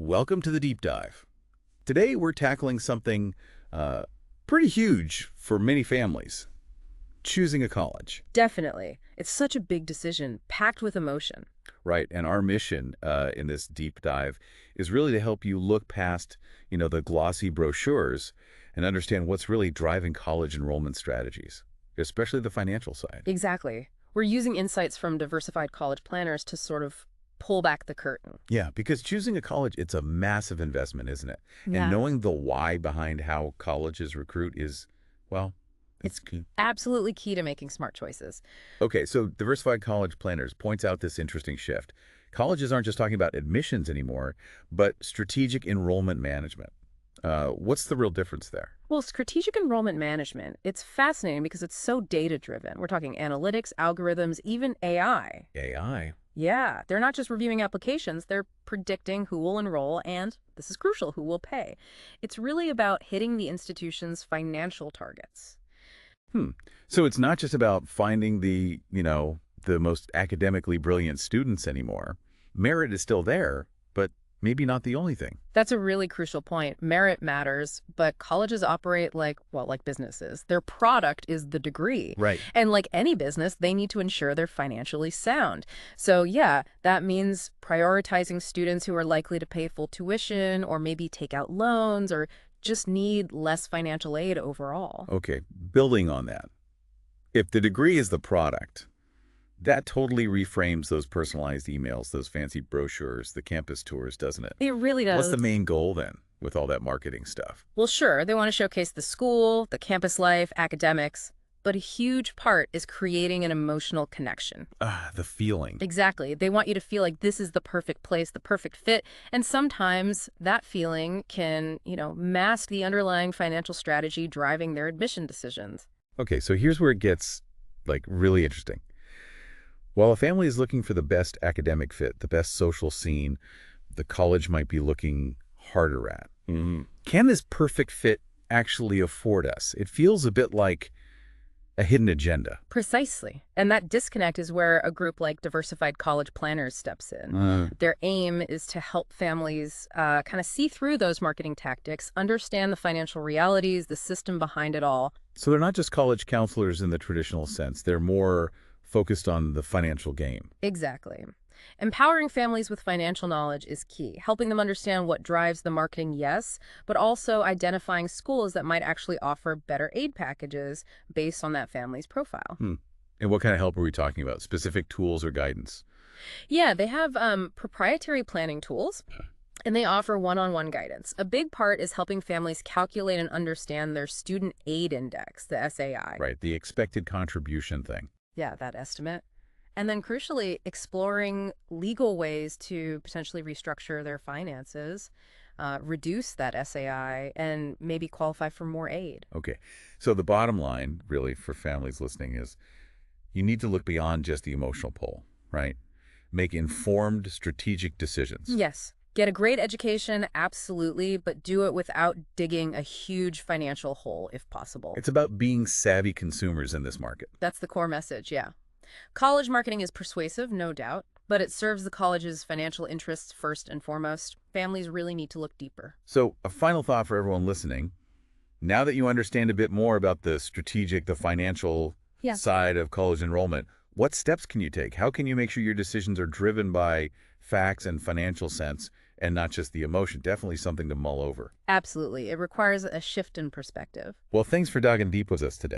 Welcome to the deep dive. Today we're tackling something uh, pretty huge for many families, choosing a college. Definitely. It's such a big decision, packed with emotion. Right, and our mission in this deep dive is really to help you look past, the glossy brochures and understand what's really driving college enrollment strategies, especially the financial side. Exactly. We're using insights from diversified college planners to sort of pull back the curtain. Yeah, because choosing a college, it's a massive investment, isn't it? And Yeah. knowing the why behind how colleges recruit is, well, it's It's key. absolutely key to making smart choices. Okay, so Diversified College Planners points out this interesting shift. Colleges aren't just talking about admissions anymore, but strategic enrollment management. What's the real difference there? Well, strategic enrollment management, it's fascinating because it's so data-driven. We're talking analytics, algorithms, even AI. AI. Yeah, they're not just reviewing applications, they're predicting who will enroll and, this is crucial, who will pay. It's really about hitting the institution's financial targets. Hmm. So it's not just about finding the most academically brilliant students anymore. Merit is still there, but maybe not the only thing. That's a really crucial point. Merit matters, but colleges operate like businesses. Their product is the degree. Right. And like any business, they need to ensure they're financially sound. So yeah, that means prioritizing students who are likely to pay full tuition or maybe take out loans or just need less financial aid overall. Okay, building on that. If the degree is the product, that totally reframes those personalized emails, those fancy brochures, the campus tours, doesn't it? It really What's does. the main goal then with all that marketing stuff? Well, sure, they want to showcase the school, the campus life, academics, but a huge part is creating an emotional connection. Ah, the feeling. Exactly. They want you to feel like this is the perfect place, the perfect fit. And sometimes that feeling can, mask the underlying financial strategy driving their admission decisions. Okay, so here's where it gets really interesting. While a family is looking for the best academic fit, the best social scene, the college might be looking harder at. Can this perfect fit actually afford us? It feels a bit like a hidden agenda. Precisely. And that disconnect is where a group like Diversified College Planners steps in. Uh, Their aim is to help families kind of see through those marketing tactics, understand the financial realities, the system behind it all. so they're not just college counselors in the traditional sense. They're more focused on the financial game. Exactly. Empowering families with financial knowledge is key, helping them understand what drives the marketing, yes, but also identifying schools that might actually offer better aid packages based on that family's profile. Hmm. And what kind of help are we talking about? Specific tools or guidance? Yeah, they have proprietary planning tools, and they offer one-on-one guidance. A big part is helping families calculate and understand their student aid index, the SAI. Right, the expected contribution thing. Yeah, that estimate. And then crucially, exploring legal ways to potentially restructure their finances, reduce that SAI, and maybe qualify for more aid. Okay, so the bottom line, really, for families listening is you need to look beyond just the emotional pull, right? Make informed, strategic decisions. Yes, get a great education, absolutely, but do it without digging a huge financial hole if possible. It's about being savvy consumers in this market. That's the core message, yeah. College marketing is persuasive, no doubt, but it serves the college's financial interests first and foremost. Families really need to look deeper. So a final thought for everyone listening. Now that you understand a bit more about the strategic, the financial Yeah. side of college enrollment, what steps can you take? How can you make sure your decisions are driven by facts and financial sense and not just the emotion? Definitely something to mull over. Absolutely. It requires a shift in perspective. Well, thanks for diving deep with us today.